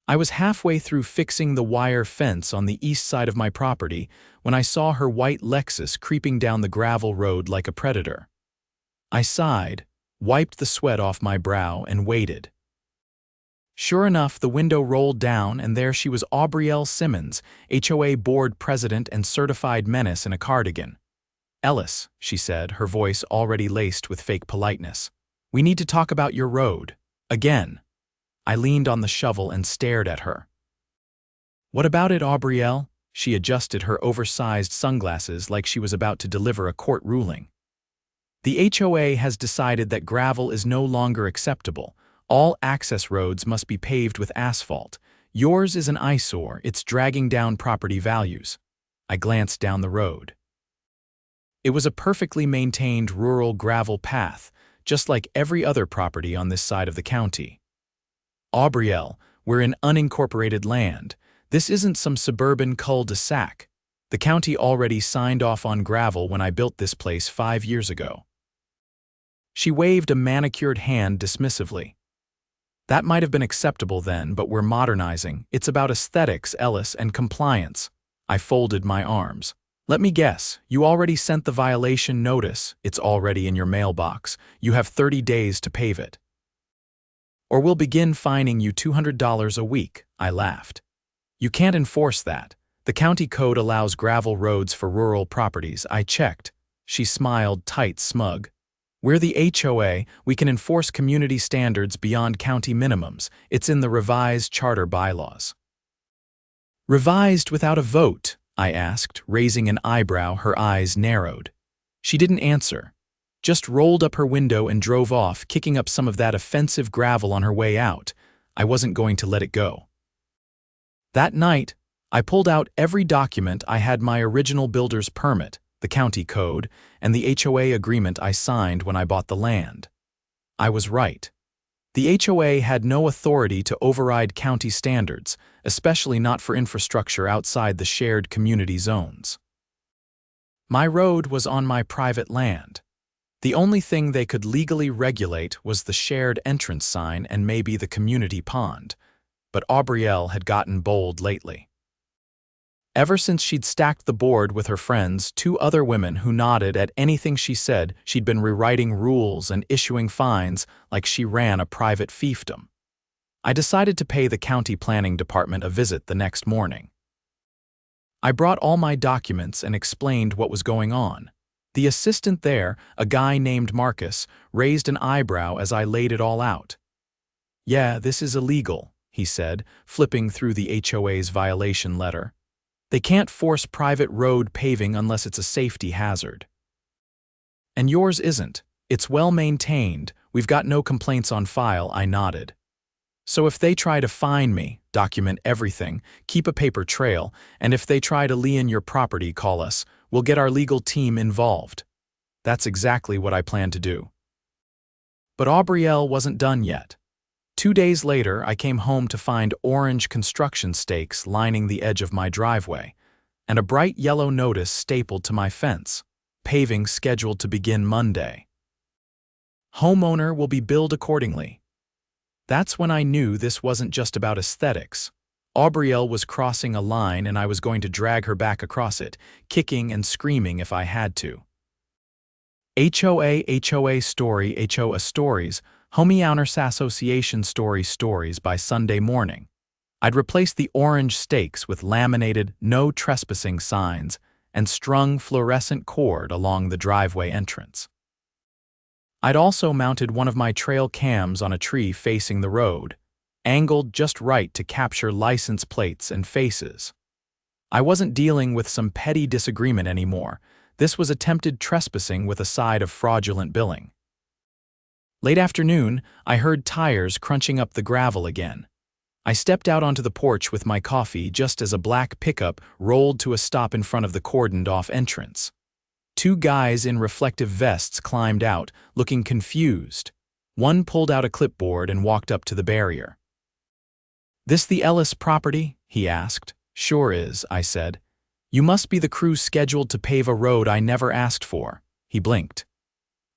I was halfway through fixing the wire fence on the east side of my property when I saw her white Lexus creeping down the gravel road like a predator. I sighed, wiped the sweat off my brow, and waited. Sure enough, the window rolled down, and there she was, Aubrielle Simmons, HOA board president and certified menace in a cardigan. "Ellis," she said, her voice already laced with fake politeness. "We need to talk about your road. Again." I leaned on the shovel and stared at her. "What about it, Aubrielle?" She adjusted her oversized sunglasses like she was about to deliver a court ruling. "The HOA has decided that gravel is no longer acceptable. All access roads must be paved with asphalt. Yours is an eyesore, it's dragging down property values." I glanced down the road. It was a perfectly maintained rural gravel path, just like every other property on this side of the county. "Aubrielle, we're in unincorporated land. This isn't some suburban cul-de-sac. The county already signed off on gravel when I built this place 5 years ago." She waved a manicured hand dismissively. "That might have been acceptable then, but we're modernizing. It's about aesthetics, Ellis, and compliance." I folded my arms. "Let me guess, you already sent the violation notice. It's already in your mailbox. You have 30 days to pave it. Or we'll begin fining you $200 a week," I laughed. "You can't enforce that. The county code allows gravel roads for rural properties. I checked." She smiled, tight, smug. "We're the HOA. We can enforce community standards beyond county minimums. It's in the revised charter bylaws." "Revised without a vote?" I asked, raising an eyebrow. Her eyes narrowed. She didn't answer, just rolled up her window and drove off, kicking up some of that offensive gravel on her way out. I wasn't going to let it go. That night, I pulled out every document. I had my original builder's permit, the county code, and the HOA agreement I signed when I bought the land. I was right. The HOA had no authority to override county standards, especially not for infrastructure outside the shared community zones. My road was on my private land. The only thing they could legally regulate was the shared entrance sign and maybe the community pond. But Aubrielle had gotten bold lately. Ever since she'd stacked the board with her friends, 2 other women who nodded at anything she said, she'd been rewriting rules and issuing fines like she ran a private fiefdom. I decided to pay the county planning department a visit the next morning. I brought all my documents and explained what was going on. The assistant there, a guy named Marcus, raised an eyebrow as I laid it all out. "Yeah, this is illegal," he said, flipping through the HOA's violation letter. "They can't force private road paving unless it's a safety hazard. And yours isn't. It's well maintained. We've got no complaints on file." I nodded. "So if they try to fine me, document everything, keep a paper trail, and if they try to lien your property, call us. We'll get our legal team involved." That's exactly what I planned to do. But Aubrielle wasn't done yet. 2 days later, I came home to find orange construction stakes lining the edge of my driveway, and a bright yellow notice stapled to my fence. "Paving scheduled to begin Monday. Homeowner will be billed accordingly." That's when I knew this wasn't just about aesthetics. Aubrielle was crossing a line, and I was going to drag her back across it, kicking and screaming if I had to. HOA story, HOA stories, Homeowners Association stories by Sunday morning. I'd replaced the orange stakes with laminated "No Trespassing" signs and strung fluorescent cord along the driveway entrance. I'd also mounted one of my trail cams on a tree facing the road, angled just right to capture license plates and faces. I wasn't dealing with some petty disagreement anymore. This was attempted trespassing with a side of fraudulent billing. Late afternoon, I heard tires crunching up the gravel again. I stepped out onto the porch with my coffee just as a black pickup rolled to a stop in front of the cordoned-off entrance. 2 guys in reflective vests climbed out, looking confused. One pulled out a clipboard and walked up to the barrier. "This the Ellis property?" he asked. "Sure is," I said. "You must be the crew scheduled to pave a road I never asked for." He blinked.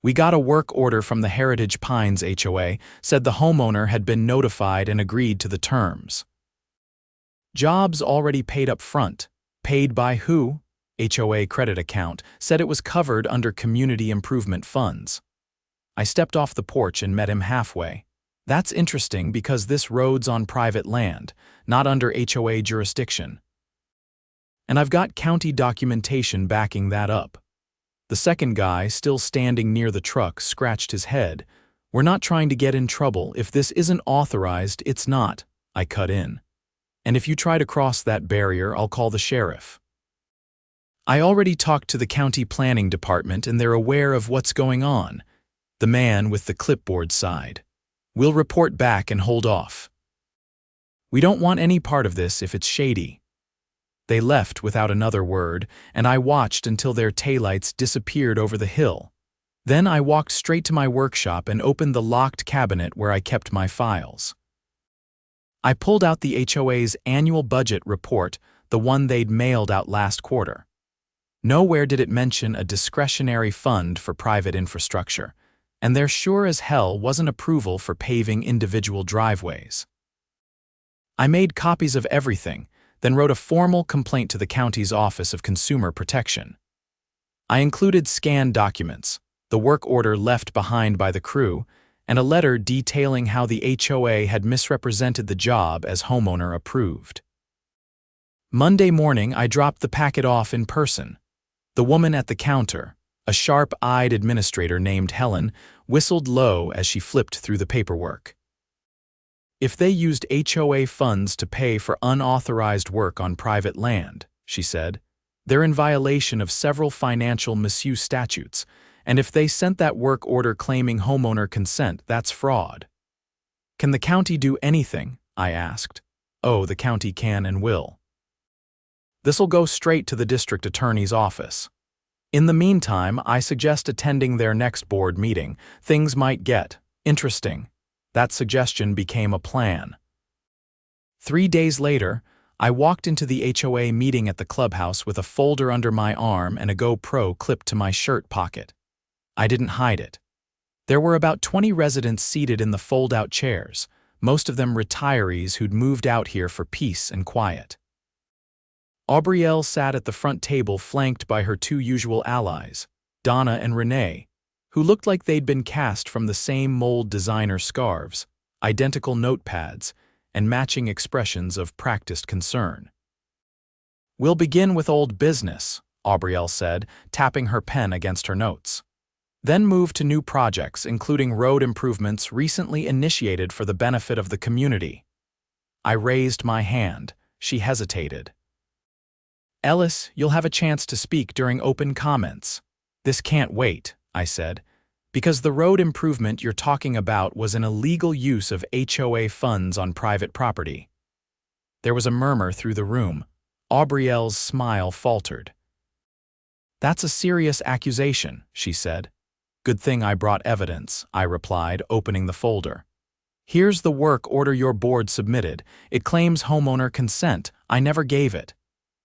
"We got a work order from the Heritage Pines HOA, said the homeowner had been notified and agreed to the terms." Jobs already paid up front. Paid by who? HOA credit account said it was covered under community improvement funds. I stepped off the porch and met him halfway. That's interesting because this road's on private land, not under HOA jurisdiction. And I've got county documentation backing that up. The second guy, still standing near the truck, scratched his head. We're not trying to get in trouble. If this isn't authorized, it's not, I cut in. And if you try to cross that barrier, I'll call the sheriff. I already talked to the county planning department and they're aware of what's going on. The man with the clipboard sighed. We'll report back and hold off. We don't want any part of this if it's shady. They left without another word, and I watched until their taillights disappeared over the hill. Then I walked straight to my workshop and opened the locked cabinet where I kept my files. I pulled out the HOA's annual budget report, the one they'd mailed out last quarter. Nowhere did it mention a discretionary fund for private infrastructure, and there sure as hell wasn't approval for paving individual driveways. I made copies of everything, then wrote a formal complaint to the county's Office of Consumer Protection. I included scanned documents, the work order left behind by the crew, and a letter detailing how the HOA had misrepresented the job as homeowner approved. Monday morning, I dropped the packet off in person. The woman at the counter, a sharp-eyed administrator named Helen, whistled low as she flipped through the paperwork. If they used HOA funds to pay for unauthorized work on private land, she said, they're in violation of several financial misuse statutes, and if they sent that work order claiming homeowner consent, that's fraud. Can the county do anything? I asked. Oh, the county can and will. This'll go straight to the district attorney's office. In the meantime, I suggest attending their next board meeting. Things might get interesting. That suggestion became a plan. 3 days later, I walked into the HOA meeting at the clubhouse with a folder under my arm and a GoPro clipped to my shirt pocket. I didn't hide it. There were about 20 residents seated in the fold-out chairs, most of them retirees who'd moved out here for peace and quiet. Aubrielle sat at the front table flanked by her two usual allies, Donna and Renee, who looked like they'd been cast from the same mold designer scarves, identical notepads, and matching expressions of practiced concern. We'll begin with old business, Aubrielle said, tapping her pen against her notes. Then move to new projects, including road improvements recently initiated for the benefit of the community. I raised my hand. She hesitated. Ellis, you'll have a chance to speak during open comments. This can't wait, I said, because the road improvement you're talking about was an illegal use of HOA funds on private property. There was a murmur through the room. Aubrielle's smile faltered. That's a serious accusation, she said. Good thing I brought evidence, I replied, opening the folder. Here's the work order your board submitted. It claims homeowner consent. I never gave it.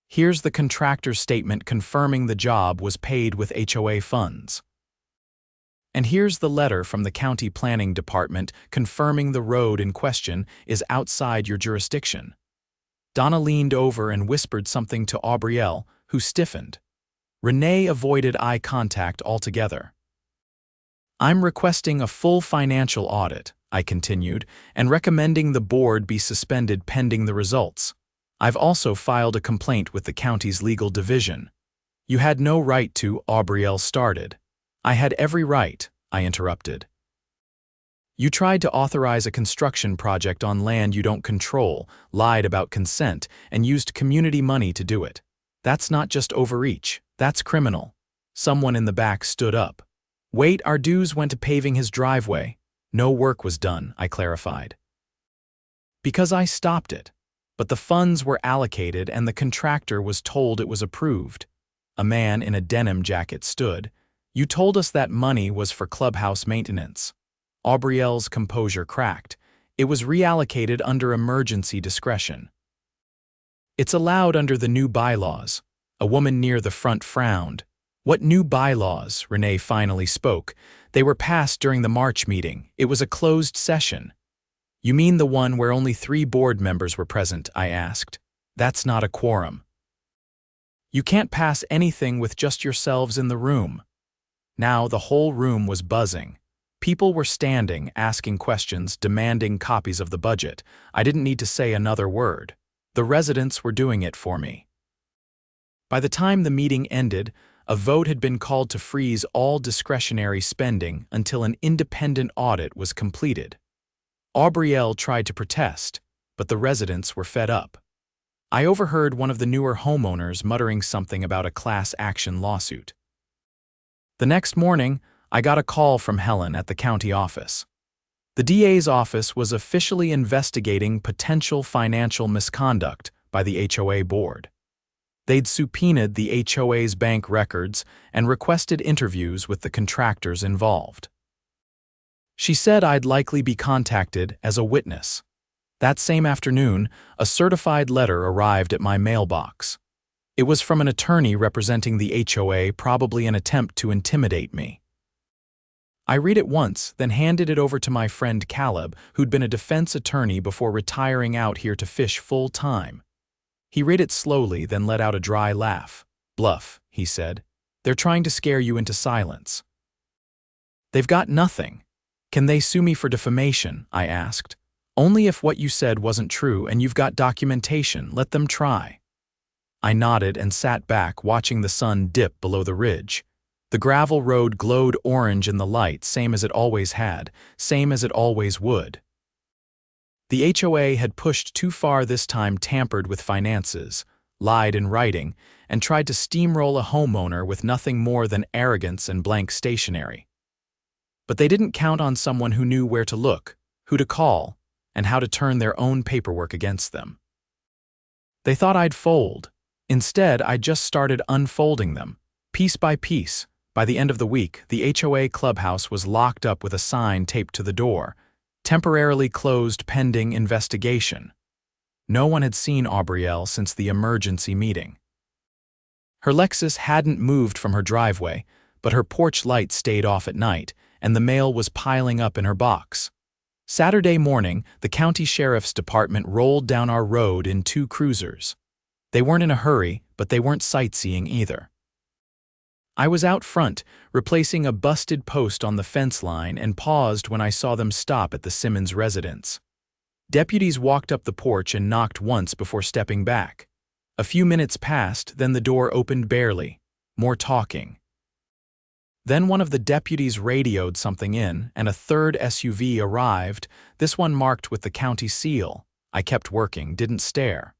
Here's the contractor's statement confirming the job was paid with HOA funds. And here's the letter from the county planning department confirming the road in question is outside your jurisdiction. Donna leaned over and whispered something to Aubrielle, who stiffened. Renee avoided eye contact altogether. I'm requesting a full financial audit, I continued, and recommending the board be suspended pending the results. I've also filed a complaint with the county's legal division. You had no right to, Aubrielle started. I had every right, I interrupted. You tried to authorize a construction project on land you don't control, lied about consent, and used community money to do it. That's not just overreach, that's criminal. Someone in the back stood up. Wait, our dues went to paving his driveway. No work was done, I clarified. Because I stopped it. But the funds were allocated and the contractor was told it was approved. A man in a denim jacket stood. You told us that money was for clubhouse maintenance. Aubrielle's composure cracked. It was reallocated under emergency discretion. It's allowed under the new bylaws. A woman near the front frowned. What new bylaws? Renee finally spoke. They were passed during the March meeting. It was a closed session. You mean the one where only 3 board members were present? I asked. That's not a quorum. You can't pass anything with just yourselves in the room. Now the whole room was buzzing. People were standing, asking questions, demanding copies of the budget. I didn't need to say another word. The residents were doing it for me. By the time the meeting ended, a vote had been called to freeze all discretionary spending until an independent audit was completed. Aubrielle tried to protest, but the residents were fed up. I overheard one of the newer homeowners muttering something about a class action lawsuit. The next morning, I got a call from Helen at the county office. The DA's office was officially investigating potential financial misconduct by the HOA board. They'd subpoenaed the HOA's bank records and requested interviews with the contractors involved. She said I'd likely be contacted as a witness. That same afternoon, a certified letter arrived at my mailbox. It was from an attorney representing the HOA, probably an attempt to intimidate me. I read it once, then handed it over to my friend Caleb, who'd been a defense attorney before retiring out here to fish full-time. He read it slowly, then let out a dry laugh. "Bluff," he said. "They're trying to scare you into silence." "They've got nothing. Can they sue me for defamation?" I asked. "Only if what you said wasn't true and you've got documentation. Let them try." I nodded and sat back, watching the sun dip below the ridge. The gravel road glowed orange in the light, same as it always had, same as it always would. The HOA had pushed too far this time, tampered with finances, lied in writing, and tried to steamroll a homeowner with nothing more than arrogance and blank stationery. But they didn't count on someone who knew where to look, who to call, and how to turn their own paperwork against them. They thought I'd fold. Instead, I just started unfolding them, piece by piece. By the end of the week, the HOA clubhouse was locked up with a sign taped to the door, "Temporarily closed pending investigation." No one had seen Aubrielle since the emergency meeting. Her Lexus hadn't moved from her driveway, but her porch light stayed off at night, and the mail was piling up in her box. Saturday morning, the county sheriff's department rolled down our road in 2 cruisers. They weren't in a hurry, but they weren't sightseeing either. I was out front, replacing a busted post on the fence line, and paused when I saw them stop at the Simmons residence. Deputies walked up the porch and knocked once before stepping back. A few minutes passed, then the door opened barely. More talking. Then one of the deputies radioed something in, and a 3rd SUV arrived, this one marked with the county seal. I kept working, didn't stare.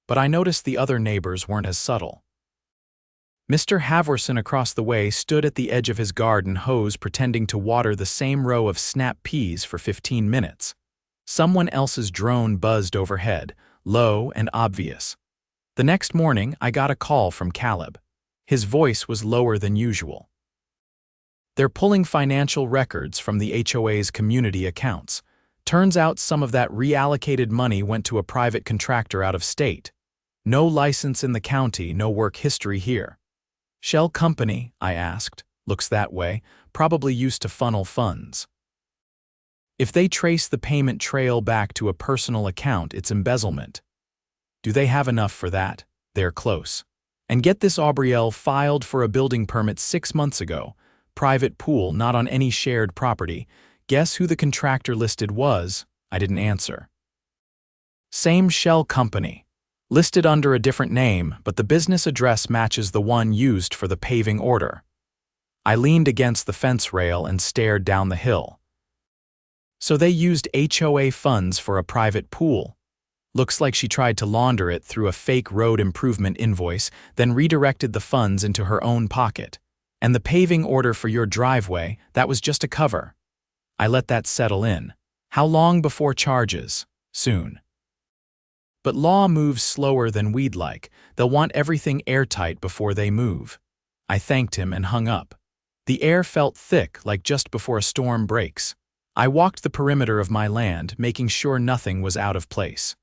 But I noticed the other neighbors weren't as subtle. Mr. Haverson across the way stood at the edge of his garden hose pretending to water the same row of snap peas for 15 minutes. Someone else's drone buzzed overhead, low and obvious. The next morning, I got a call from Caleb. His voice was lower than usual. "They're pulling financial records from the HOA's community accounts. Turns out some of that reallocated money went to a private contractor out of state. No license in the county, no work history here." "Shell company?" I asked. "Looks that way. Probably used to funnel funds." "If they trace the payment trail back to a personal account, it's embezzlement." "Do they have enough for that?" "They're close." "And get this, Aubrielle filed for a building permit 6 months ago. Private pool, not on any shared property. Guess who the contractor listed was?" I didn't answer. "Same shell company. Listed under a different name, but the business address matches the one used for the paving order." I leaned against the fence rail and stared down the hill. "So they used HOA funds for a private pool. Looks like she tried to launder it through a fake road improvement invoice, then redirected the funds into her own pocket. And the paving order for your driveway, that was just a cover." I let that settle in. "How long before charges?" "Soon." "But law moves slower than we'd like. They'll want everything airtight before they move." I thanked him and hung up. The air felt thick, like just before a storm breaks. I walked the perimeter of my land, making sure nothing was out of place.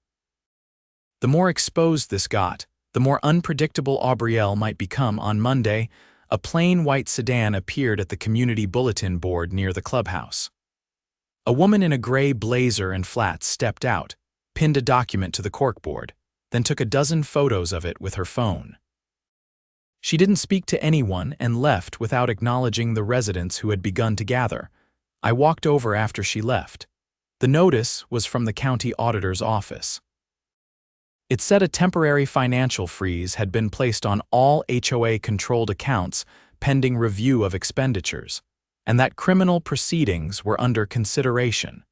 The more exposed this got, the more unpredictable Aubrielle might become. On Monday, a plain white sedan appeared at the community bulletin board near the clubhouse. A woman in a gray blazer and flats stepped out, pinned a document to the corkboard. then took a dozen photos of it with her phone. She didn't speak to anyone and left without acknowledging the residents who had begun to gather. I walked over after she left. The notice was from the county auditor's office. It said a temporary financial freeze had been placed on all HOA-controlled accounts pending review of expenditures, and that criminal proceedings were under consideration.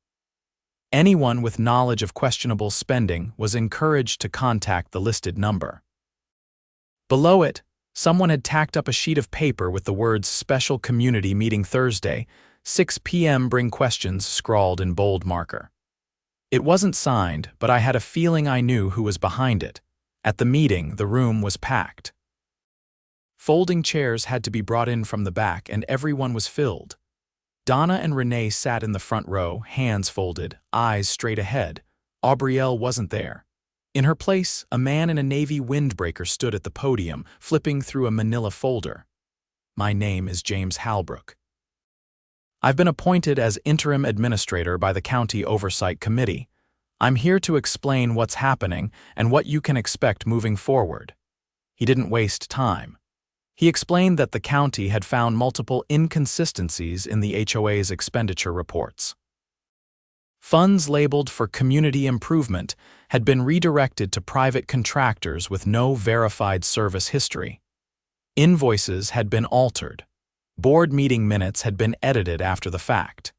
Anyone with knowledge of questionable spending was encouraged to contact the listed number. Below it, someone had tacked up a sheet of paper with the words "Special Community Meeting Thursday, 6 p.m. Bring questions" scrawled in bold marker. It wasn't signed, but I had a feeling I knew who was behind it. At the meeting, the room was packed. Folding chairs had to be brought in from the back, and everyone was filled. Donna and Renee sat in the front row, hands folded, eyes straight ahead. Aubrielle wasn't there. In her place, a man in a navy windbreaker stood at the podium, flipping through a manila folder. "My name is James Halbrook. I've been appointed as interim administrator by the County Oversight Committee. I'm here to explain what's happening and what you can expect moving forward." He didn't waste time. He explained that the county had found multiple inconsistencies in the HOA's expenditure reports. Funds labeled for community improvement had been redirected to private contractors with no verified service history. Invoices had been altered. Board meeting minutes had been edited after the fact.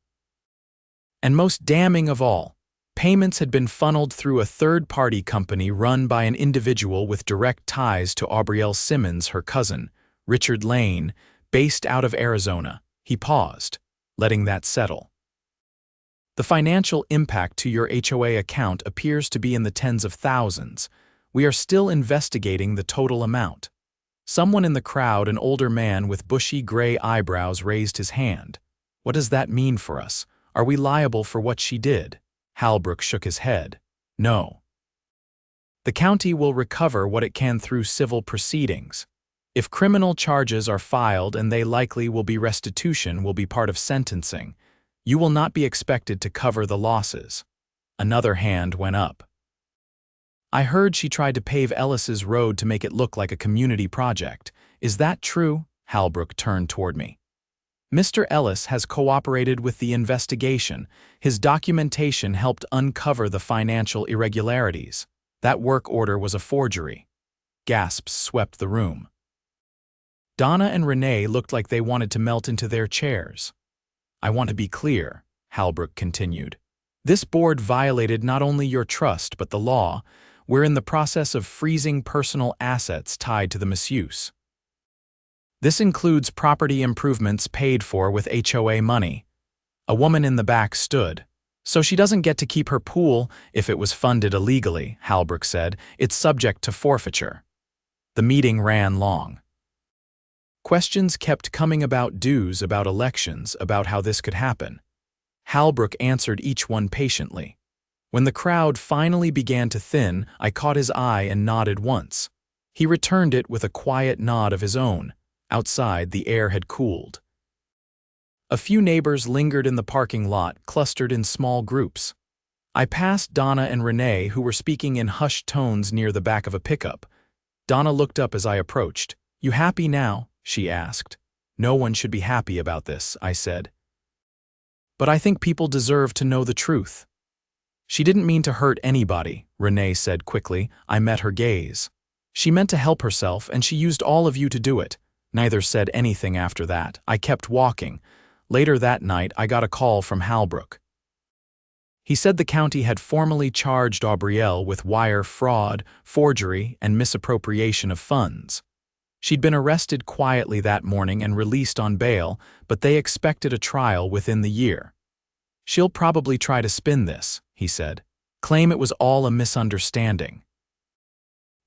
And most damning of all, payments had been funneled through a third-party company run by an individual with direct ties to Aubrielle Simmons, her cousin, Richard Lane, based out of Arizona. He paused, letting that settle. "The financial impact to your HOA account appears to be in the tens of thousands. We are still investigating the total amount." Someone in the crowd, an older man with bushy gray eyebrows, raised his hand. "What does that mean for us? Are we liable for what she did?" Halbrook shook his head. "No. The county will recover what it can through civil proceedings. If criminal charges are filed, and they likely will be, restitution will be part of sentencing. You will not be expected to cover the losses." Another hand went up. "I heard she tried to pave Ellis's road to make it look like a community project. Is that true?" Halbrook turned toward me. "Mr. Ellis has cooperated with the investigation. His documentation helped uncover the financial irregularities. That work order was a forgery." Gasps swept the room. Donna and Renee looked like they wanted to melt into their chairs. "I want to be clear," Halbrook continued. "This board violated not only your trust but the law. We're in the process of freezing personal assets tied to the misuse. This includes property improvements paid for with HOA money." A woman in the back stood. "So she doesn't get to keep her pool if it was funded illegally," Halbrook said. "It's subject to forfeiture." The meeting ran long. Questions kept coming about dues, about elections, about how this could happen. Halbrook answered each one patiently. When the crowd finally began to thin, I caught his eye and nodded once. He returned it with a quiet nod of his own. Outside, the air had cooled. A few neighbors lingered in the parking lot, clustered in small groups. I passed Donna and Renee, who were speaking in hushed tones near the back of a pickup. Donna looked up as I approached. "You happy now?" she asked. "No one should be happy about this," I said. "But I think people deserve to know the truth." "She didn't mean to hurt anybody," Renee said quickly. I met her gaze. "She meant to help herself, and she used all of you to do it." Neither said anything after that. I kept walking. Later that night, I got a call from Halbrook. He said the county had formally charged Aubrielle with wire fraud, forgery, and misappropriation of funds. She'd been arrested quietly that morning and released on bail, but they expected a trial within the year. "She'll probably try to spin this," he said. "Claim it was all a misunderstanding.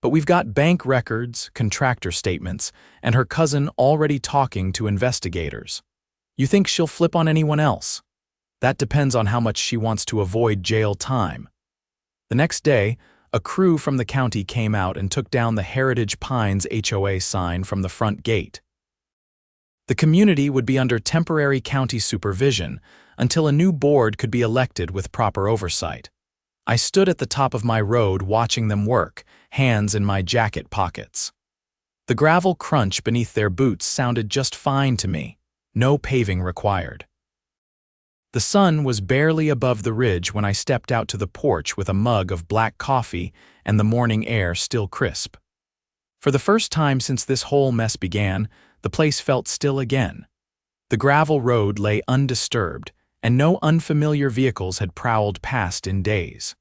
But we've got bank records, contractor statements, and her cousin already talking to investigators. You think she'll flip on anyone else? That depends on how much she wants to avoid jail time." The next day, a crew from the county came out and took down the Heritage Pines HOA sign from the front gate. The community would be under temporary county supervision until a new board could be elected with proper oversight. I stood at the top of my road watching them work, hands in my jacket pockets. The gravel crunch beneath their boots sounded just fine to me. No paving required. The sun was barely above the ridge when I stepped out to the porch with a mug of black coffee and the morning air still crisp. For the first time since this whole mess began, the place felt still again. The gravel road lay undisturbed, and no unfamiliar vehicles had prowled past in days.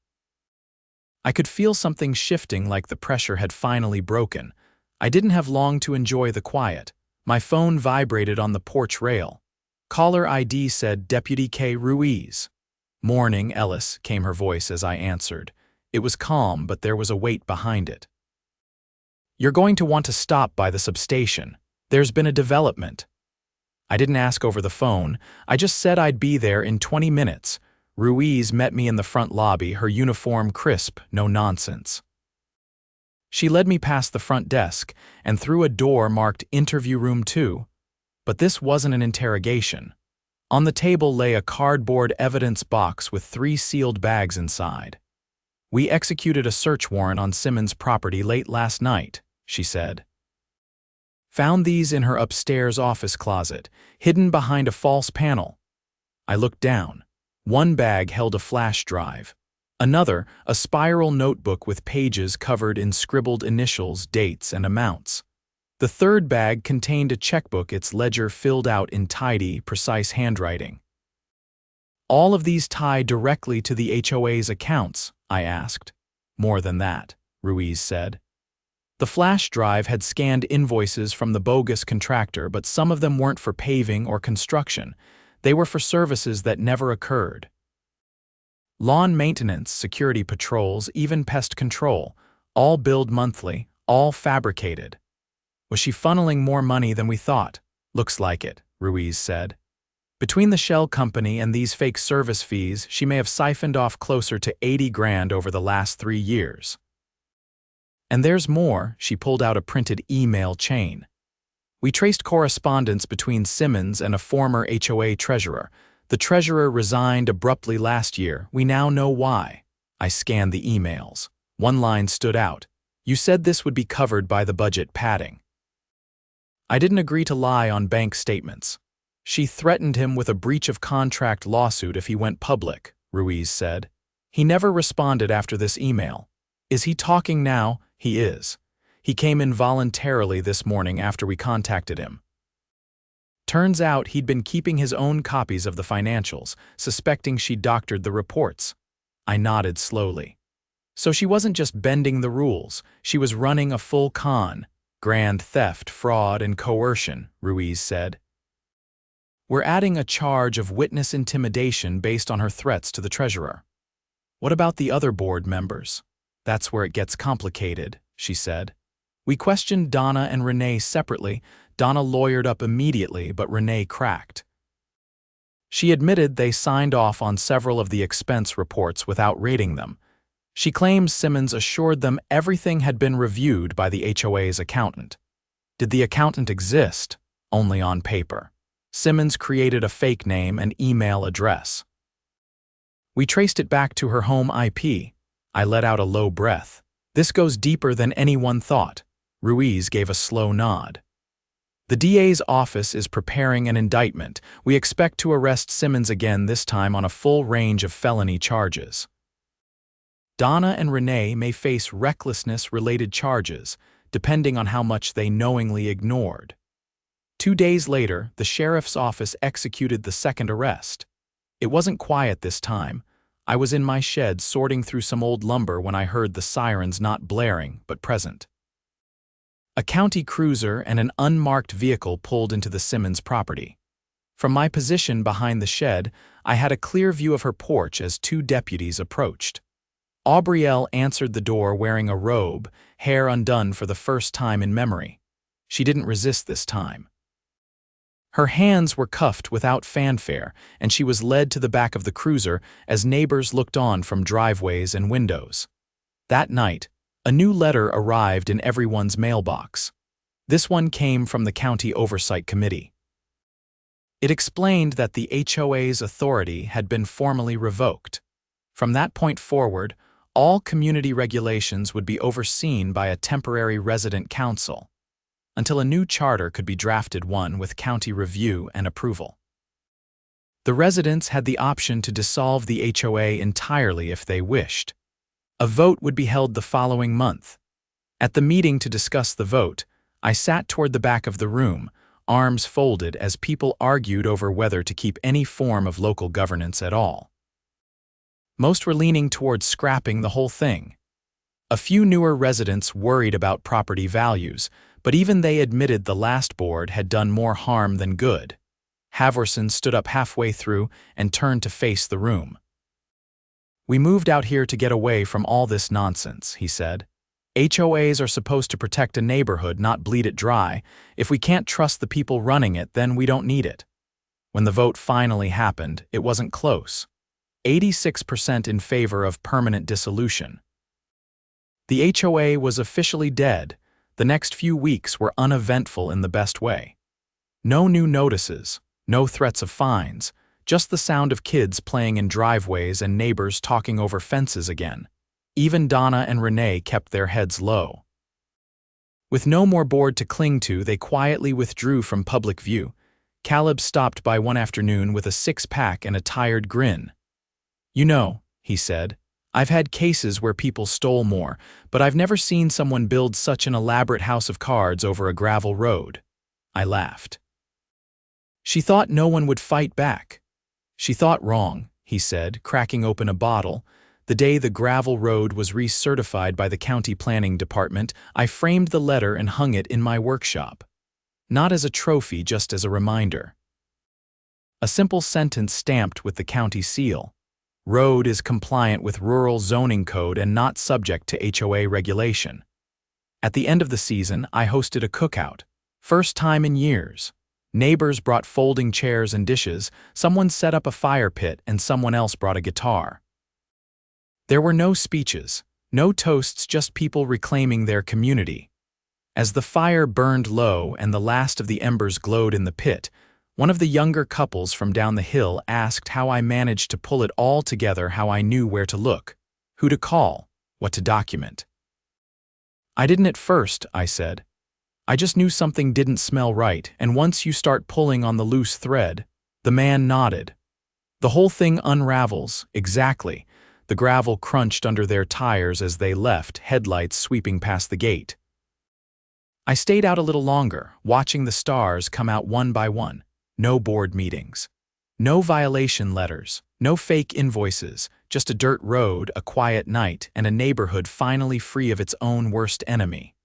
I could feel something shifting, like the pressure had finally broken. I didn't have long to enjoy the quiet. My phone vibrated on the porch rail. Caller ID said Deputy K. Ruiz. "Morning, Ellis," came her voice as I answered. It was calm, but there was a weight behind it. "You're going to want to stop by the substation. There's been a development." I didn't ask over the phone. I just said I'd be there in 20 minutes. Ruiz met me in the front lobby, her uniform crisp, no nonsense. She led me past the front desk and through a door marked Interview Room 2. But this wasn't an interrogation. On the table lay a cardboard evidence box with 3 sealed bags inside. "We executed a search warrant on Simmons' property late last night," she said. "Found these in her upstairs office closet, hidden behind a false panel." I looked down. One bag held a flash drive. Another, a spiral notebook with pages covered in scribbled initials, dates, and amounts. The third bag contained a checkbook, its ledger filled out in tidy, precise handwriting. "All of these tie directly to the HOA's accounts?" I asked. "More than that," Ruiz said. The flash drive had scanned invoices from the bogus contractor, but some of them weren't for paving or construction. They were for services that never occurred. Lawn maintenance, security patrols, even pest control, all billed monthly, all fabricated. Was she funneling more money than we thought? "Looks like it," Ruiz said. "Between the shell company and these fake service fees, she may have siphoned off closer to 80 grand over the last 3 years. And there's more." She pulled out a printed email chain. "We traced correspondence between Simmons and a former HOA treasurer. The treasurer resigned abruptly last year. We now know why." I scanned the emails. One line stood out. "You said this would be covered by the budget padding." I didn't agree to lie on bank statements. "She threatened him with a breach of contract lawsuit if he went public," Ruiz said. "He never responded after this email. Is he talking now?" "He is. He came in voluntarily this morning after we contacted him." Turns out he'd been keeping his own copies of the financials, suspecting she doctored the reports. I nodded slowly. So she wasn't just bending the rules, she was running a full con. "Grand theft, fraud, and coercion," Ruiz said. "We're adding a charge of witness intimidation based on her threats to the treasurer." "What about the other board members?" "That's where it gets complicated," she said. "We questioned Donna and Renee separately. Donna lawyered up immediately, but Renee cracked. She admitted they signed off on several of the expense reports without rating them. She claims Simmons assured them everything had been reviewed by the HOA's accountant. Did the accountant exist? Only on paper. Simmons created a fake name and email address. We traced it back to her home IP. I let out a low breath. This goes deeper than anyone thought. Ruiz gave a slow nod. The DA's office is preparing an indictment. We expect to arrest Simmons again, this time on a full range of felony charges. Donna and Renee may face recklessness-related charges, depending on how much they knowingly ignored. 2 days later, the sheriff's office executed the second arrest. It wasn't quiet this time. I was in my shed sorting through some old lumber when I heard the sirens not blaring, but present. A county cruiser and an unmarked vehicle pulled into the Simmons property. From my position behind the shed, I had a clear view of her porch as 2 deputies approached. Aubrielle answered the door wearing a robe, hair undone for the first time in memory. She didn't resist this time. Her hands were cuffed without fanfare, and she was led to the back of the cruiser as neighbors looked on from driveways and windows. That night, a new letter arrived in everyone's mailbox. This one came from the County Oversight Committee. It explained that the HOA's authority had been formally revoked. From that point forward, all community regulations would be overseen by a temporary resident council, until a new charter could be drafted, one with county review and approval. The residents had the option to dissolve the HOA entirely if they wished. A vote would be held the following month. At the meeting to discuss the vote, I sat toward the back of the room, arms folded as people argued over whether to keep any form of local governance at all. Most were leaning towards scrapping the whole thing. A few newer residents worried about property values, but even they admitted the last board had done more harm than good. Haverson stood up halfway through and turned to face the room. "We moved out here to get away from all this nonsense," he said. "HOAs are supposed to protect a neighborhood, not bleed it dry. If we can't trust the people running it, then we don't need it." When the vote finally happened, it wasn't close. 86% in favor of permanent dissolution. The HOA was officially dead. The next few weeks were uneventful in the best way. No new notices, no threats of fines, just the sound of kids playing in driveways and neighbors talking over fences again. Even Donna and Renee kept their heads low. With no more board to cling to, they quietly withdrew from public view. Caleb stopped by one afternoon with a six-pack and a tired grin. "You know," he said, "I've had cases where people stole more, but I've never seen someone build such an elaborate house of cards over a gravel road." I laughed. "She thought no one would fight back." "She thought wrong," he said, cracking open a bottle. "The day the gravel road was recertified by the county planning department, I framed the letter and hung it in my workshop. Not as a trophy, just as a reminder. A simple sentence stamped with the county seal. Road is compliant with rural zoning code and not subject to HOA regulation." At the end of the season, I hosted a cookout. First time in years. Neighbors brought folding chairs and dishes, someone set up a fire pit, and someone else brought a guitar. There were no speeches, no toasts, just people reclaiming their community. As the fire burned low and the last of the embers glowed in the pit, one of the younger couples from down the hill asked how I managed to pull it all together, how I knew where to look, who to call, what to document. "I didn't at first," I said. "I just knew something didn't smell right, and once you start pulling on the loose thread." The man nodded. "The whole thing unravels, exactly." The gravel crunched under their tires as they left, headlights sweeping past the gate. I stayed out a little longer, watching the stars come out one by one. No board meetings. No violation letters. No fake invoices. Just a dirt road, a quiet night, and a neighborhood finally free of its own worst enemy.